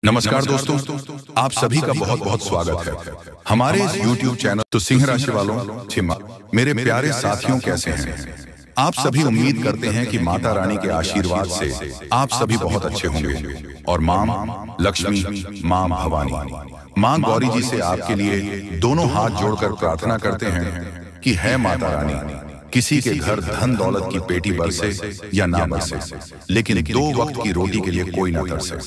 नमस्कार दोस्तों, आप सभी का बहुत बहुत स्वागत है हमारे इस YouTube चैनल। तो सिंह राशि वालों, मेरे प्यारे साथियों, कैसे हैं आप सभी? उम्मीद करते हैं कि माता रानी के आशीर्वाद से आप सभी बहुत अच्छे होंगे और मां लक्ष्मी, मां भवानी, मां गौरी जी से आपके लिए दोनों हाथ जोड़कर प्रार्थना करते हैं कि है माता रानी, किसी के घर धन दौलत की पेटी बरसे या ना बरसे, लेकिन दो वक्त की रोटी के लिए कोई ना तरसे।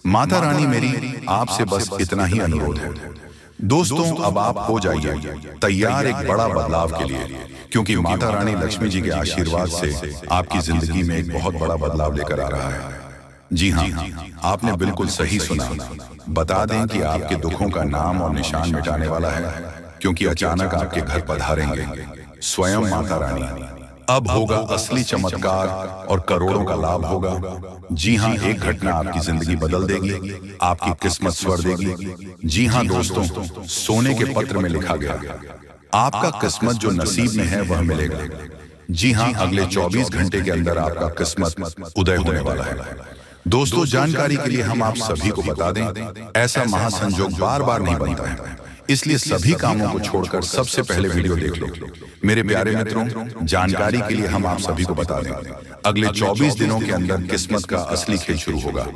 माता रानी मेरी आपसे बस इतना ही अनुरोध है। दोस्तों, अब आप हो जाइए तैयार एक बड़ा बदलाव के लिए, क्योंकि माता रानी लक्ष्मी जी के आशीर्वाद से आपकी जिंदगी में एक बहुत बड़ा बदलाव लेकर आ रहा है। जी हाँ, आपने बिल्कुल सही सुना। बता दें कि आपके दुखों का नाम और निशान मिटाने वाला है, क्योंकि अचानक आपके घर पधारेंगे स्वयं माता रानी। अब होगा असली चमत्कार और करोड़ों का लाभ होगा। जी हाँ, एक घटना आपकी जिंदगी बदल देगी, आपकी किस्मत स्वर देगी। जी हाँ दोस्तों, सोने के पत्र में लिखा गया आपका किस्मत जो नसीब में है वह मिलेगा। जी हाँ, अगले 24 घंटे के अंदर आपका किस्मत उदय होने वाला है। दोस्तों, जानकारी के लिए हम आप सभी को बता दें, ऐसा महासंयोग बार बार नहीं बनता है, इसलिए सभी कामों को छोड़कर सबसे पहले वीडियो देख लो। मेरे प्यारे मित्रों, जानकारी के लिए हम आप सभी को बता दें, अगले 24 दिनों के अंदर किस्मत का असली खेल शुरू होगा।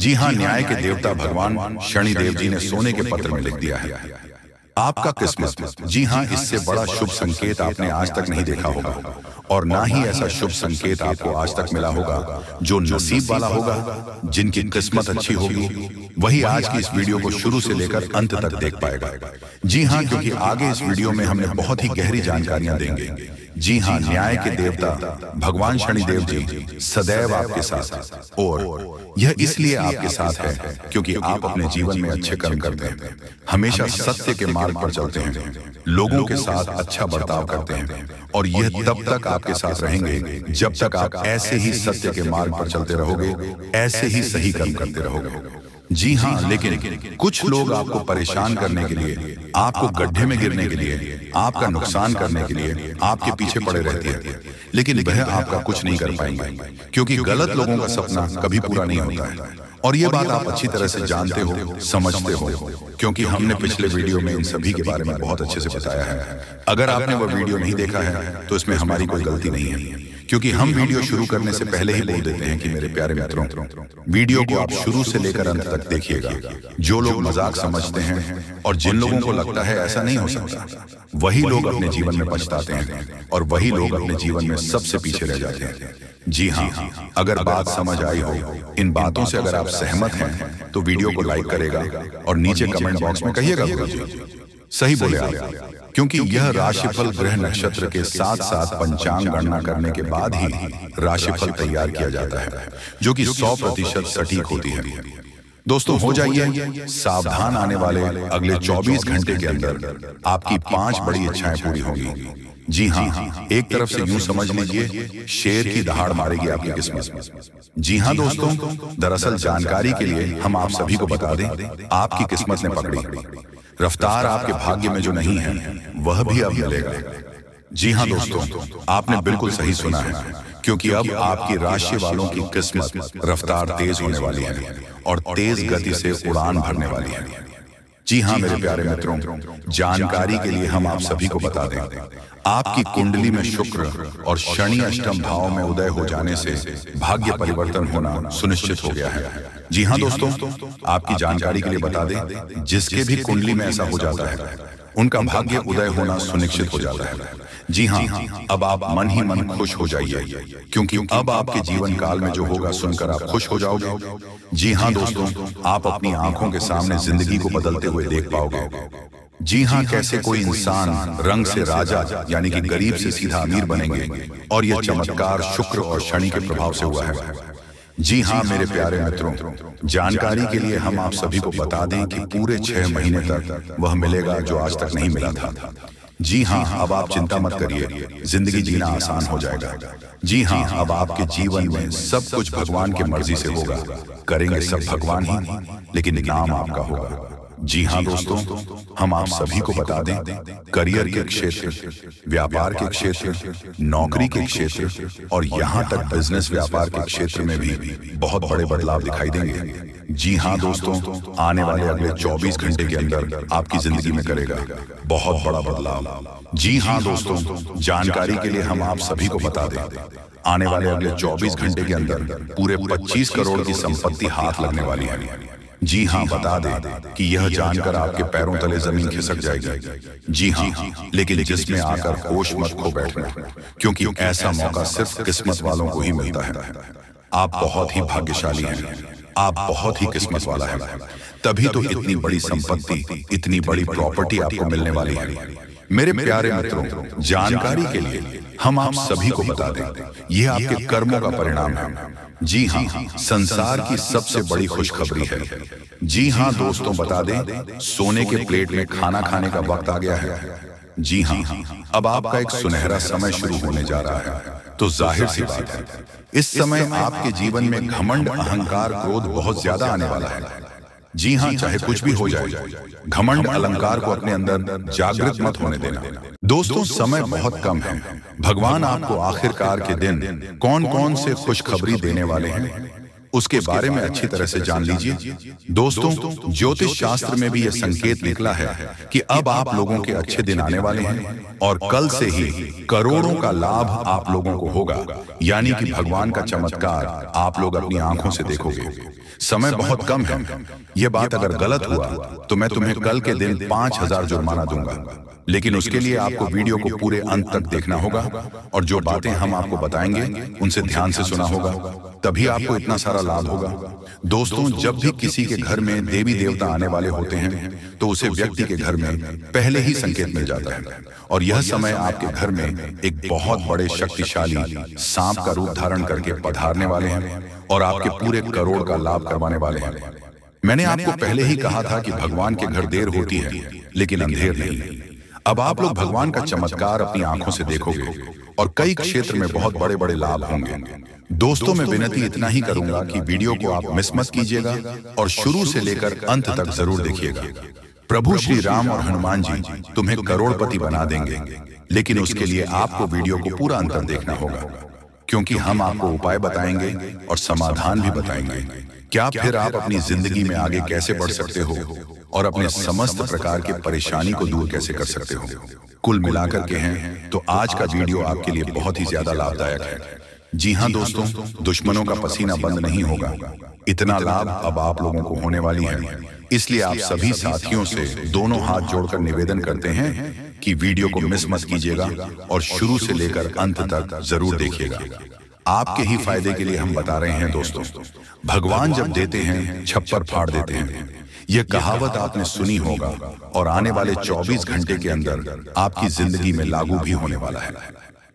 जी हाँ, न्याय के देवता भगवान शनिदेव जी ने सोने के पत्र में लिख दिया है आपका किस्मत। जी हाँ, इससे बड़ा शुभ संकेत आपने आज तक नहीं देखा होगा, और ना ही ऐसा शुभ संकेत आपको आज तक मिला होगा। जो नसीब वाला होगा, जिनकी किस्मत अच्छी होगी, वही आज की इस वीडियो को शुरू से लेकर अंत तक देख पाएगा। जी हाँ, क्योंकि आगे इस वीडियो में हमने बहुत ही गहरी जानकारियां देंगे। जी हाँ, न्याय के देवता भगवान शनिदेव जी सदैव आपके साथ, और यह इसलिए आपके साथ है क्योंकि आप अपने जीवन में अच्छे कर्म करते हैं, हमेशा सत्य के मार्ग पर चलते हैं, लोगों के साथ अच्छा बर्ताव करते हैं, और यह तब तक आपके साथ रहेंगे जब तक आप ऐसे ही सत्य के मार्ग पर चलते रहोगे, ऐसे ही सही कर्म करते रहोगे। जी हाँ, लेकिन कुछ लोग आपको परेशान करने के लिए, आपको गड्ढे में गिरने के लिए, आपका नुकसान करने के लिए आपके पीछे पड़े रहते हैं, लेकिन वह आपका कुछ नहीं कर पाएंगे, क्योंकि गलत लोगों का सपना कभी पूरा नहीं होता है। और ये बात आप अच्छी तरह से जानते हो, समझते हो, क्योंकि हमने पिछले वीडियो में इन सभी के बारे में बहुत अच्छे से बताया है। अगर आपने वह वीडियो नहीं देखा है तो इसमें हमारी कोई गलती नहीं है, क्योंकि हम वीडियो शुरू करने से पहले ही बोल देते हैं कि मेरे प्यारे मित्रों, वीडियो को आप शुरू से लेकर अंत तक देखिएगा। जो लोग मजाक समझते हैं और जिन लोगों को लगता है ऐसा नहीं हो सकता, वही लोग अपने जीवन में पछताते हैं, और वही लोग अपने जीवन में सबसे पीछे रह जाते हैं। जी हाँ, अगर बात समझ आई हो, इन बातों से अगर आप सहमत हैं तो वीडियो को लाइक करेगा और नीचे कमेंट बॉक्स में कहिएगा सही बोले आप, क्योंकि यह राशिफल ग्रह नक्षत्र के साथ साथ पंचांग गणना करने के बाद ही राशिफल तैयार किया जाता है, जो कि 100% सटीक होती है। दोस्तों, हो जाइए सावधान, आने वाले अगले 24 घंटे के अंदर आपकी 5 बड़ी इच्छाएं पूरी होंगी। जी हाँ, एक तरफ से यूं समझ लीजिए शेर की दहाड़ मारेगी आपकी किस्मत। जी हाँ दोस्तों, दरअसल जानकारी के लिए हम आप सभी को बता दें, आपकी किस्मत ने पकड़ी रफ्तार, आपके भाग्य में जो नहीं है वह भी अब मिलेगा। जी हाँ दोस्तों, आपने बिल्कुल सही सुना है, क्योंकि अब आपकी राशि वालों की किस्मत रफ्तार तेज होने वाली है और तेज गति से उड़ान भरने वाली है। जी हाँ मेरे प्यारे मित्रों, जानकारी के लिए हम आप सभी को बता दें, आपकी कुंडली में शुक्र और शनि अष्टम भाव में उदय हो जाने से भाग्य परिवर्तन होना सुनिश्चित हो गया है। जी हाँ दोस्तों, आपकी जानकारी के लिए बता दें, जिसके भी कुंडली में ऐसा हो जाता है उनका भाग्य उदय होना सुनिश्चित हो जाता है। जी हाँ, अब आप मन ही मन खुश हो जाइए, क्योंकि अब आपके जीवन काल में जो होगा सुनकर आप खुश हो जाओगे। जी हाँ दोस्तों, आप अपनी आंखों के सामने जिंदगी को बदलते हुए देख पाओगे। जी हाँ, कैसे कोई इंसान रंग से राजा यानी कि गरीब से सीधा अमीर बनेंगे, और यह चमत्कार शुक्र और शनि के प्रभाव से हुआ है। जी हाँ मेरे प्यारे मित्रों, जानकारी के लिए हम आप सभी को बता दें कि पूरे 6 महीने तक वह मिलेगा जो आज तक नहीं मिला था। जी हाँ, अब आप चिंता मत करिए, जिंदगी जीना आसान हो जाएगा। जी हाँ, अब आपके जीवन में सब कुछ भगवान की मर्जी से होगा, करेंगे सब भगवान ही, लेकिन नाम आपका होगा। जी हाँ दोस्तों, हम आप सभी को बता दें, करियर के क्षेत्र, व्यापार के क्षेत्र, नौकरी के क्षेत्र और यहाँ तक बिजनेस व्यापार के क्षेत्र में भी बहुत बड़े बदलाव दिखाई देंगे। जी हाँ दोस्तों, आने वाले अगले 24 घंटे के अंदर आपकी जिंदगी में करेगा बहुत बड़ा बदलाव। जी हाँ दोस्तों, जानकारी के लिए हम आप सभी को बता दें, आने वाले अगले 24 घंटे के अंदर पूरे 25 करोड़ की संपत्ति हाथ लगने वाली है। जी हाँ, बता दें कि यह जानकर आपके पैरों तले जमीन खिसक जाएगी। जी हाँ, लेकिन जिसमें आकर होश मत खो बैठना, क्योंकि ऐसा मौका सिर्फ किस्मत वालों को ही मिलता है। आप बहुत ही भाग्यशाली हैं, आप बहुत ही किस्मत वाला है, तभी तो इतनी बड़ी संपत्ति, इतनी बड़ी प्रॉपर्टी आपको मिलने वाली है। मेरे प्यारे मित्रों, जानकारी के लिए हम आप सभी को बता दें, यह आपके कर्मों का परिणाम है। जी हाँ, संसार की सबसे बड़ी खुशखबरी है। जी हाँ दोस्तों, बता दें, सोने के प्लेट में खाना खाने का वक्त आ गया है। जी हाँ, अब आपका एक सुनहरा समय शुरू होने जा रहा है। तो जाहिर सी बात है, इस समय आपके जीवन में घमंड, अहंकार, क्रोध बहुत ज्यादा आने वाला है। जी हाँ, चाहे कुछ भी हो जाए, घमंड, अलंकार को अपने अंदर जागृत मत होने देना। दोस्तों, समय बहुत कम है। भगवान आपको आखिरकार के दिन कौन कौन से खुशखबरी देने वाले हैं, उसके बारे में अच्छी तरह से जान लीजिए। दोस्तों, ज्योतिष शास्त्र में भी यह संकेत निकला है कि अब आप लोगों के अच्छे दिन आने वाले हैं और कल से ही करोड़ों का लाभ आप लोगों को होगा। यानी कि भगवान का चमत्कार आप लोग अपनी आंखों से देखोगे। समय बहुत कम है। यह बात अगर गलत हुआ तो मैं तुम्हें कल के दिन 5000 जुर्माना दूंगा। लेकिन उसके लिए आपको वीडियो को पूरे अंत तक देखना होगा और जो बातें हम आपको बताएंगे उनसे ध्यान से सुना होगा, तभी आपको इतना सारा लाभ होगा। दोस्तों, जब भी किसी के घर में देवी देवता आने वाले होते हैं तो उसे व्यक्ति के घर में पहले ही संकेत मिल जाता है और यह समय आपके घर में एक बहुत बड़े शक्तिशाली सांप का रूप धारण करके पधारने वाले हैं और आपके पूरे करोड़ का लाभ करवाने वाले हैं। मैंने आपको पहले ही कहा था कि भगवान के घर देर होती है लेकिन अंधेर नहीं। अब आप लोग भगवान का चमत्कार अपनी आंखों से देखोगे और कई क्षेत्र में बहुत बड़े बड़े लाभ होंगे। दोस्तों, मैं विनती इतना ही करूंगा कि वीडियो को आप मिस मत कीजिएगा और शुरू से लेकर अंत तक जरूर देखिएगा। प्रभु श्री राम और हनुमान जी तुम्हें करोड़पति बना देंगे, लेकिन उसके लिए आपको वीडियो को पूरा अंत तक देखना होगा, क्योंकि हम आपको उपाय बताएंगे और समाधान भी बताएंगे। क्या फिर आप अपनी जिंदगी में आगे कैसे बढ़ सकते हो और अपने समस्त प्रकार की परेशानी को दूर कैसे कर सकते हो। कुल मिलाकर के हैं तो आज का वीडियो आपके लिए बहुत ही ज्यादा लाभदायक है। जी हाँ दोस्तों, दुश्मनों का पसीना बंद नहीं होगा। इतना लाभ अब आप लोगों को होने वाली है। इसलिए आप सभी साथियों से दोनों हाथ जोड़कर निवेदन करते हैं कि वीडियो को मिस मत कीजिएगा और शुरू से लेकर अंत तक जरूर देखिएगा। आपके ही फायदे के लिए हम बता रहे हैं दोस्तों, भगवान जब देते हैं छप्पर फाड़ देते हैं। यह कहावत आपने सुनी होगा और आने वाले 24 घंटे के अंदर आपकी जिंदगी में लागू भी होने वाला है।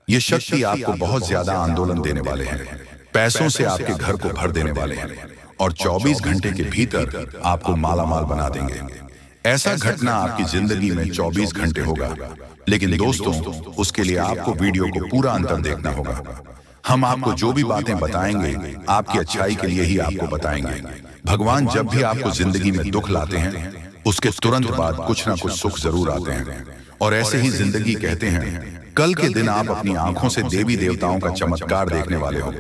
ये शक्ति आपको बहुत ज्यादा आंदोलन देने वाले हैं, पैसों से आपके घर को भर देने वाले हैं और 24 घंटे के भीतर आपको मालामाल बना देंगे। ऐसा घटना आपकी जिंदगी में 24 घंटे होगा, लेकिन दोस्तों उसके लिए आपको वीडियो को पूरा अंतर देखना होगा। हम आपको जो भी बातें बताएंगे आपकी अच्छाई के लिए ही आपको बताएंगे। भगवान जब भी आपको जिंदगी में दुख लाते हैं उसके तुरंत बाद कुछ ना कुछ सुख जरूर आते हैं और ऐसे ही जिंदगी कहते हैं। कल के दिन आप अपनी आंखों से देवी देवताओं का चमत्कार देखने वाले हो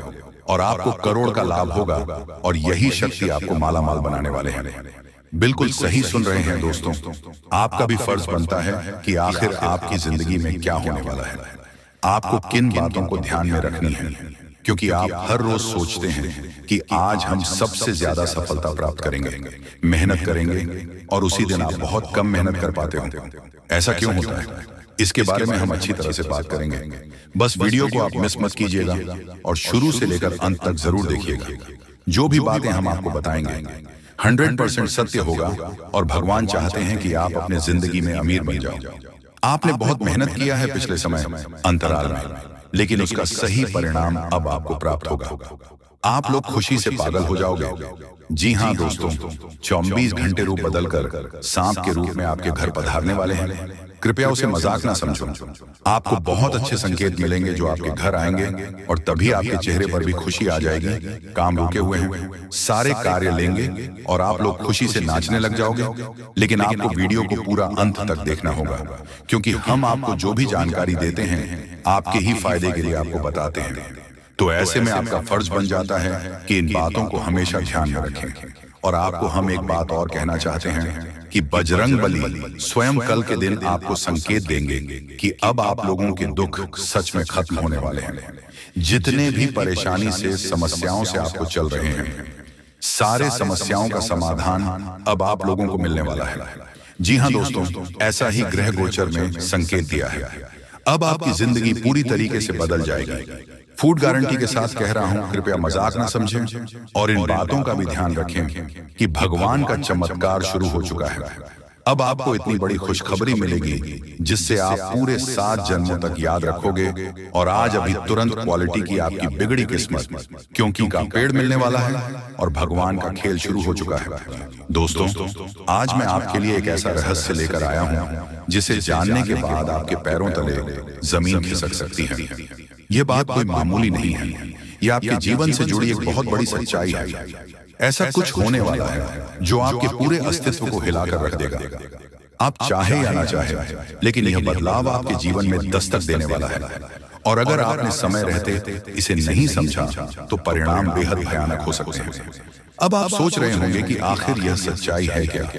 और आपको करोड़ का लाभ होगा और यही शक्ति आपको मालामाल बनाने वाले हैं। बिल्कुल सही सुन रहे हैं दोस्तों, आपका भी फर्ज बनता है कि आखिर आपकी जिंदगी में क्या होने वाला है, आपको किन बातों को ध्यान में रखनी है, क्योंकि आप हर रोज सोचते हैं कि आज हम सबसे ज्यादा सफलता प्राप्त करेंगे, मेहनत करेंगे और उसी दिन आप बहुत कम मेहनत कर पाते हो। ऐसा क्यों होता है, इसके बारे में हम अच्छी तरह से बात करेंगे। बस वीडियो को आप मिस मत कीजिएगा और शुरू से लेकर अंत तक जरूर देखिएगा। जो भी बातें हम आपको बताएंगे 100% सत्य होगा और भगवान चाहते हैं कि आप अपने जिंदगी में अमीर बन जाओ। आपने बहुत मेहनत किया है पिछले समय अंतराल में, लेकिन उसका सही परिणाम अब आपको प्राप्त होगा। आप लोग खुशी से पागल हो जाओगे। जी हाँ दोस्तों, 24 घंटे रूप बदलकर सांप के रूप में आपके घर पधारने वाले हैं। कृपया उसे मजाक ना समझो। आपको बहुत अच्छे संकेत मिलेंगे जो आपके घर आएंगे और तभी आपके चेहरे पर भी खुशी आ जाएगी। काम रुके हुए हैं, सारे कार्य लेंगे और आप लोग खुशी से नाचने लग जाओगे। लेकिन आपको वीडियो को पूरा अंत तक देखना होगा, क्योंकि हम आपको जो भी जानकारी देते हैं आपके ही फायदे के लिए आपको बताते हैं। तो ऐसे में आपका फर्ज बन जाता है कि इन बातों को हमेशा ध्यान में रखें। और आपको हम एक बात और कहना चाहते हैं कि बजरंग बली स्वयं कल के दिन आपको संकेत देंगे कि अब आप लोगों के दुख सच में खत्म होने वाले हैं। जितने भी परेशानी से, समस्याओं से आपको चल रहे हैं, सारे समस्याओं का समाधान अब आप लोगों को मिलने वाला है। जी हाँ दोस्तों, ऐसा ही ग्रह गोचर में संकेत दिया है। अब आपकी जिंदगी पूरी तरीके से बदल जाएगी। फूड गारंटी के साथ कह रहा हूं, कृपया मजाक ना समझें और इन बातों का भी ध्यान रखें कि भगवान का चमत्कार शुरू हो चुका है। अब आपको इतनी बड़ी खुशखबरी मिलेगी जिससे आप पूरे 7 जन्मों तक याद रखोगे। और आज अभी तुरंत क्वालिटी की आपकी बिगड़ी किस्मत, क्योंकि का पेड़ मिलने वाला है और भगवान का खेल शुरू हो चुका है। दोस्तों, आज मैं आपके लिए एक ऐसा रहस्य लेकर आया हूं जिसे जानने के बाद आपके पैरों तले जमीन खिसक सकती है। यह बात कोई मामूली नहीं है, यह आपके जीवन से जुड़ी एक बहुत बड़ी सच्चाई है। ऐसा कुछ होने वाला है जो आपके पूरे अस्तित्व को हिलाकर रख देगा। आप चाहे या ना चाहे, लेकिन यह बदलाव आपके जीवन में दस्तक देने वाला है। और अगर आपने समय रहते इसे नहीं समझा तो परिणाम बेहद भयानक हो सकते हैं। अब आप सोच रहे होंगे कि आखिर यह सच्चाई है क्या?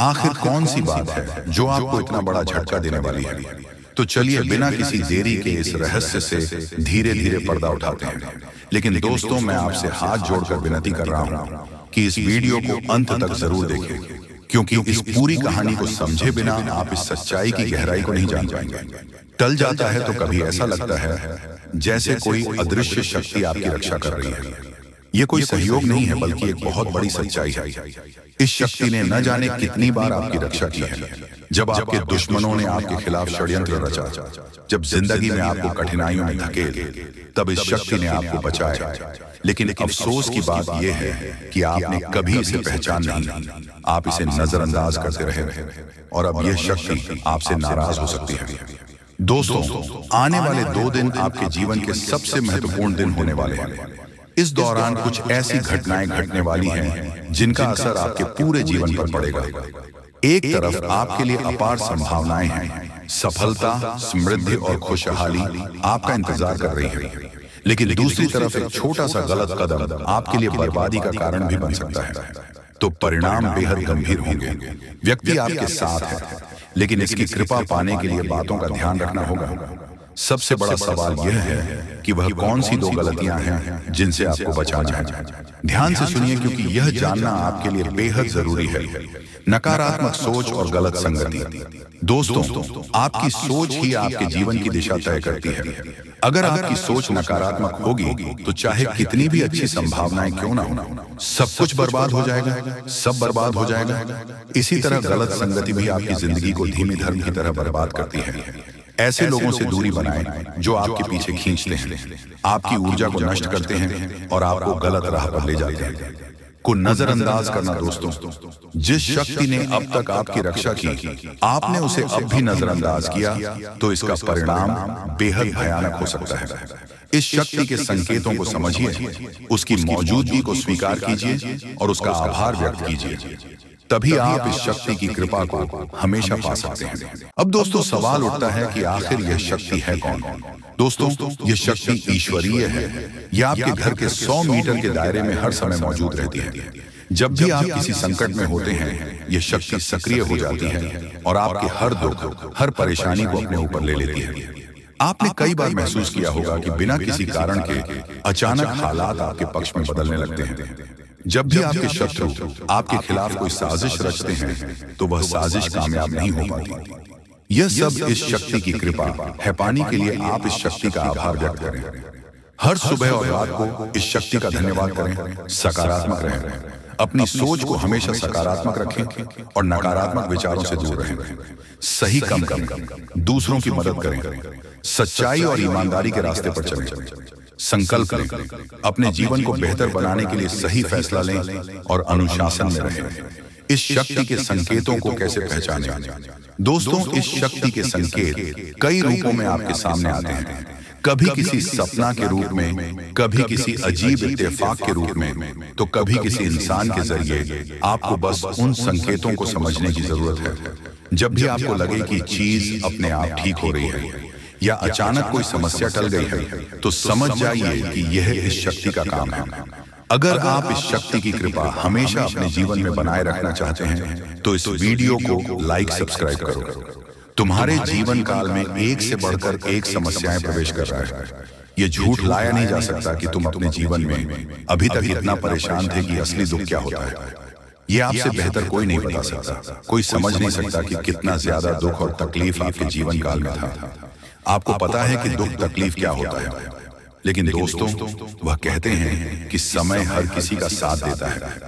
आखिर कौन सी बात है जो आपको इतना बड़ा झटका देने वाली है? तो चलिए बिना किसी देरी के इस रहस्य से धीरे धीरे पर्दा उठाते हैं। लेकिन दोस्तों, मैं आपसे हाथ जोड़कर विनती कर रहा हूं कि इस वीडियो को अंत तक जरूर देखें, क्योंकि इस पूरी कहानी को समझे बिना आप इस सच्चाई की गहराई को नहीं जान पाएंगे। टल जाता है तो कभी ऐसा लगता है जैसे कोई अदृश्य शक्ति आपकी रक्षा कर रही है। ये कोई सहयोग नहीं है, बल्कि एक बहुत बड़ी सच्चाई है। इस शक्ति ने न जाने कितनी बार आपकी रक्षा की है। जब आपके दुश्मनों ने आपके खिलाफ षड्यंत्र रचा, जब जिंदगी में आपको कठिनाइयों में धकेल, तब इस शक्ति ने आपको बचाया। लेकिन अफसोस की बात यह है कि आपने कभी इसे पहचान नहीं, आप इसे नजरअंदाज करते रहे और अब यह शक्ति आपसे नाराज हो सकती है। दोस्तों, आने वाले 2 दिन आपके जीवन के सबसे महत्वपूर्ण दिन होने वाले हैं। इस दौरान कुछ ऐसी घटनाएं घटने वाली हैं जिनका असर आपके पूरे जीवन पर पड़ेगा। एक तरफ आपके लिए अपार संभावनाएं हैं, सफलता, समृद्धि और खुशहाली आपका इंतजार कर रही है। लेकिन दूसरी तरफ एक छोटा सा गलत कदम आपके लिए बर्बादी का कारण भी बन सकता है। तो परिणाम बेहद गंभीर होंगे। व्यक्ति आपके साथ है, लेकिन इसकी कृपा पाने के लिए बातों का ध्यान रखना होगा। सबसे बड़ा सवाल यह है कि वह कौन सी 2 गलतियां हैं जिनसे आपको बचाना है। ध्यान से सुनिए, क्योंकि यह जानना आपके लिए बेहद जरूरी है। नकारात्मक सोच और गलत संगति। दोस्तों, आपकी सोच ही आपके जीवन की दिशा तय करती है। अगर आपकी सोच नकारात्मक होगी तो चाहे कितनी भी अच्छी संभावनाएं क्यों ना हो, सब कुछ बर्बाद हो जाएगा, सब बर्बाद हो जाएगा। इसी तरह गलत संगति भी आपकी जिंदगी को धीमी धर्म की तरह बर्बाद करती है। ऐसे लोगों से दूरी बनाएं जो आपके पीछे खींचते हैं, आपकी ऊर्जा को नष्ट करते हैं और आपको गलत राह पर ले जाते हैं। को नजरअंदाज करना। दोस्तों, जिस शक्ति ने अब तक आपकी रक्षा की, आपने उसे अब भी नजरअंदाज किया तो इसका परिणाम बेहद भयानक हो सकता है। इस शक्ति के संकेतों को समझिए, उसकी मौजूदगी को स्वीकार कीजिए और उसका आभार व्यक्त कीजिए। तभी आप इस शक्ति की कृपा को हमेशा पा सकते हैं। अब दोस्तों, सवाल उठता है कि आखिर यह शक्ति है कौन? दोस्तों, यह शक्ति ईश्वरीय है। यह आपके घर के 100 मीटर के दायरे में हर समय मौजूद रहती है। जब भी आप किसी संकट में होते हैं, यह शक्ति सक्रिय हो जाती है और आपके हर दुख, हर परेशानी को अपने ऊपर ले लेती है। आपने कई बार महसूस किया होगा कि बिना किसी कारण के अचानक हालात आपके पक्ष में बदलने लगते हैं। जब भी आपके शत्रु आपके खिलाफ कोई साजिश रचते हैं तो वह साजिश कामयाब नहीं हो पाती। यह सब इस शक्ति की कृपा है। पाने के लिए आप इस शक्ति का आभार व्यक्त करें। हर सुबह और रात को इस शक्ति का धन्यवाद करें। सकारात्मक रहें, अपनी सोच को हमेशा सकारात्मक रखें और नकारात्मक विचारों से दूर रहें। सही काम करें, दूसरों की मदद करें, सच्चाई और ईमानदारी के रास्ते पर चलें। संकल्प लें, अपने जीवन को बेहतर बनाने के लिए सही फैसला लें और अनुशासन में रहें। इस शक्ति के संकेतों को कैसे पहचानें? दोस्तों, इस शक्ति के संकेत कई रूपों में आपके सामने आते हैं। कभी किसी सपना के रूप में, कभी किसी अजीब इत्तेफाक के रूप में, तो कभी किसी इंसान के जरिए। आपको बस उन संकेतों को समझने की जरूरत है। जब भी आपको लगे कि चीज अपने आप ठीक हो रही है या अचानक कोई समस्या टल गई है, तो समझ जाइए कि यह इस शक्ति का काम है। अगर आप इस शक्ति की कृपा हमेशा अपने जीवन में बनाए रखना चाहते हैं, तो इस वीडियो को लाइक सब्सक्राइब करो। तुम्हारे जीवन काल में एक से बढ़कर एक समस्याएं प्रवेश कर रहा है। ये झूठ लाया नहीं जा सकता कि तुम अपने जीवन में अभी तक इतना परेशान थे कि असली दुख क्या होता है। ये आपसे बेहतर कोई नहीं बता सकता। कोई समझ नहीं सकता कि कितना ज्यादा दुख और तकलीफ आपके जीवन काल में था। आपको पता है कि दुख तकलीफ क्या होता है, लेकिन दोस्तों, वह कहते हैं कि समय हर किसी का साथ देता है।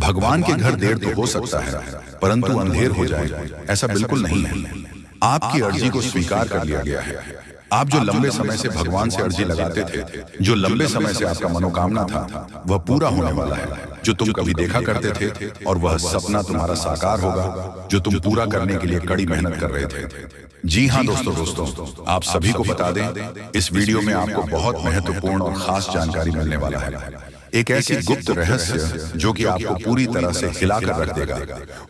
भगवान के घर देर तो हो सकता है, परंतु अंधेर हो जाए ऐसा बिल्कुल नहीं है। आपकी अर्जी को स्वीकार कर लिया गया है। आप जो लंबे समय से भगवान से अर्जी लगाते थे, जो लंबे समय से आपका मनोकामना था, वह पूरा होने वाला है। जो तुम कभी देखा करते थे, और वह सपना तुम्हारा साकार होगा जो तुम पूरा करने के लिए कड़ी मेहनत कर रहे थे। जी हाँ दोस्तों, आप सभी को बता दें, इस वीडियो में आपको बहुत महत्वपूर्ण और खास जानकारी मिलने वाला है। एक ऐसी गुप्त रहस्य जो कि आपको पूरी तरह से हिलाकर रख देगा,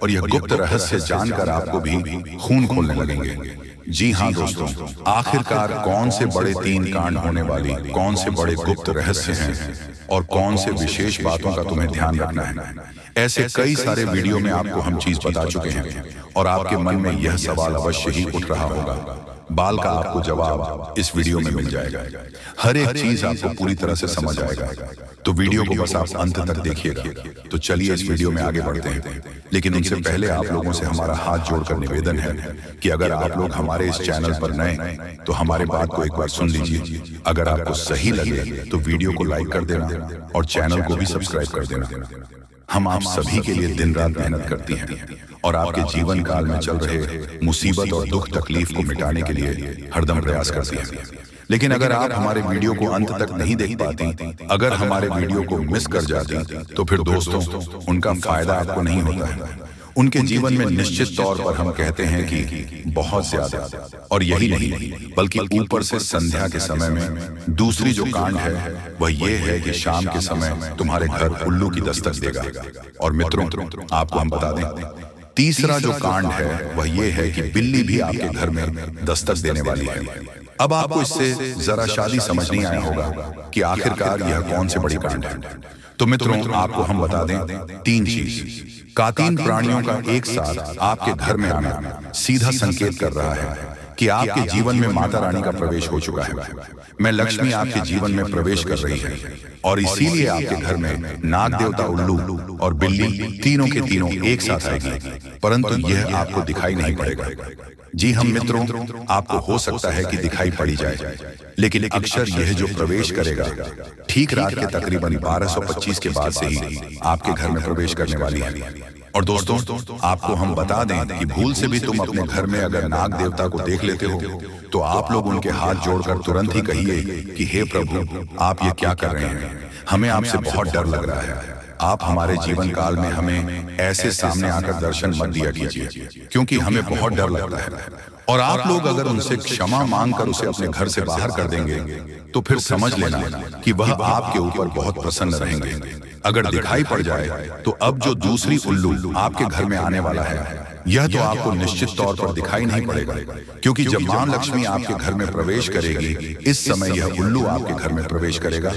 और यह गुप्त रहस्य जानकर आपको भी खून खोलने लगेंगे। जी हाँ दोस्तों, आखिरकार कौन से बड़े 3 कांड होने वाली, कौन से बड़े गुप्त रहस्य हैं, और कौन से विशेष बातों का तुम्हें ध्यान रखना है। ऐसे कई सारे वीडियो में आपको हम चीज बता चुके हैं, और आपके मन में यह सवाल अवश्य ही उठ रहा होगा। बाल का आपको जवाब इस वीडियो में मिल जाएगा। हर एक चीज आपको पूरी तरह से समझ आएगा। तो वीडियो को बस आप अंत तक देखिएगा। तो चलिए इस वीडियो में आगे बढ़ते हैं, लेकिन उनसे पहले आप लोगों से हमारा हाथ जोड़कर निवेदन है कि अगर आप लोग हमारे इस चैनल पर नए, तो हमारे बात को एक बार सुन लीजिए। अगर आपको सही लगे तो वीडियो को लाइक कर देना और चैनल को भी सब्सक्राइब कर देना। हम आप सभी के लिए दिन रात मेहनत करती हैं, और आपके जीवन काल में चल रहे मुसीबत और दुख तकलीफ को मिटाने के लिए हरदम प्रयास करती हैं। लेकिन अगर आप हमारे वीडियो को अंत तक नहीं देख पाती, अगर हमारे वीडियो को मिस कर जाती, तो फिर दोस्तों, उनका फायदा आपको नहीं होता है। उनके जीवन में निश्चित तौर पर हम कहते हैं कि बहुत ज्यादा, और यही नहीं बल्कि ऊपर से संध्या के समय में दूसरी जो कांड है, वह ये है कि शाम के समय तुम्हारे घर उल्लू की दस्तक देगा। और मित्रों, आपको हम बता दें, तीसरा जो कांड है वह ये है कि बिल्ली भी आपके घर में दस्तक देने वाली है। अब आपको इससे जरा शादी समझ नहीं आया होगा कि आखिरकार यह कौन से बड़ी कांड है। तो मित्रों, आपको हम बता दें, 3 चीज। कातीन प्राणियों का एक साथ आपके घर में आना सीधा संकेत कर रहा है कि आपके जीवन में माता रानी का प्रवेश हो चुका है। मैं लक्ष्मी आपके जीवन में प्रवेश कर रही है, और इसीलिए आपके घर में नाग देवता उल्लू और बिल्ली तीनों के तीनों एक साथ आएगी, परंतु यह आपको दिखाई नहीं पड़ेगा। जी हम मित्रों, आपको हो सकता है कि दिखाई पड़ी जाए, लेकिन अक्षर यह जो प्रवेश करेगा ठीक रात के तकरीबन 1225 के बाद से ही आपके घर में प्रवेश करने वाली है। और दोस्तों, आपको हम बता दें कि भूल से भी तुम अपने घर में अगर नाग देवता को देख लेते हो, तो आप लोग उनके हाथ जोड़कर तुरंत ही कहिए कि हे प्रभु, आप ये क्या कर रहे हैं? हमें आपसे बहुत डर लग रहा है। आप हमारे जीवन काल में हमें ऐसे सामने आकर दर्शन मत दिया कीजिए, क्योंकि हमें बहुत डर लगता है। और आप लोग अगर उनसे क्षमा मांगकर उसे अपने घर से बाहर कर देंगे, तो फिर समझ लेना कि वह आपके ऊपर बहुत प्रसन्न रहेंगे। अगर दिखाई पड़ जाए, तो अब जो दूसरी उल्लू आपके घर में आने वाला है, यह तो आपको निश्चित तौर पर दिखाई नहीं पड़ेगा, क्योंकि जब मां लक्ष्मी आपके घर में प्रवेश करेगी, इस समय यह उल्लू आपके घर में प्रवेश करेगा।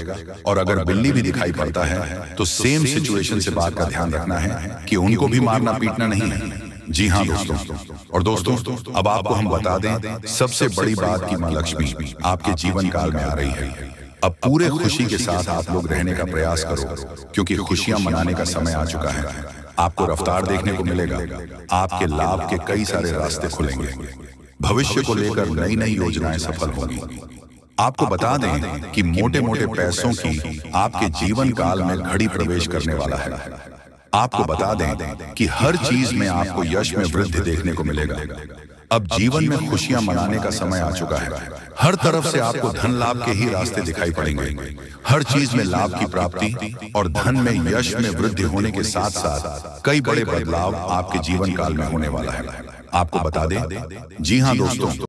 और अगर बिल्ली भी दिखाई पड़ता है, तो सेम सिचुएशन से बात का ध्यान रखना है कि उनको भी मारना पीटना नहीं है। जी हाँ दोस्तों, और दोस्तों, अब आपको हम बता दें, सबसे बड़ी बात कि मां लक्ष्मी आपके जीवन काल में आ रही है। अब पूरे खुशी के साथ आप लोग रहने का प्रयास करो, क्योंकि खुशियां मनाने का समय आ चुका है। आपको रफ्तार देखने को मिलेगा, आपके लाभ के कई सारे रास्ते खुलेंगे, भविष्य को लेकर नई नई योजनाएं सफल होंगी। आपको बता दें कि मोटे मोटे पैसों की आपके जीवन काल में घड़ी प्रवेश करने वाला है। आपको बता दें कि हर चीज में आपको यश में वृद्धि देखने को मिलेगा। अब जीवन में खुशियां मनाने का समय आ चुका है। हर तरफ से आपको धन लाभ के ही रास्ते दिखाई पड़ेंगे। हर चीज में लाभ की प्राप्ति और धन में यश में वृद्धि होने के साथ साथ कई बड़े बदलाव आपके जीवन काल में होने वाला है। आपको बता दें, जी हां दोस्तों,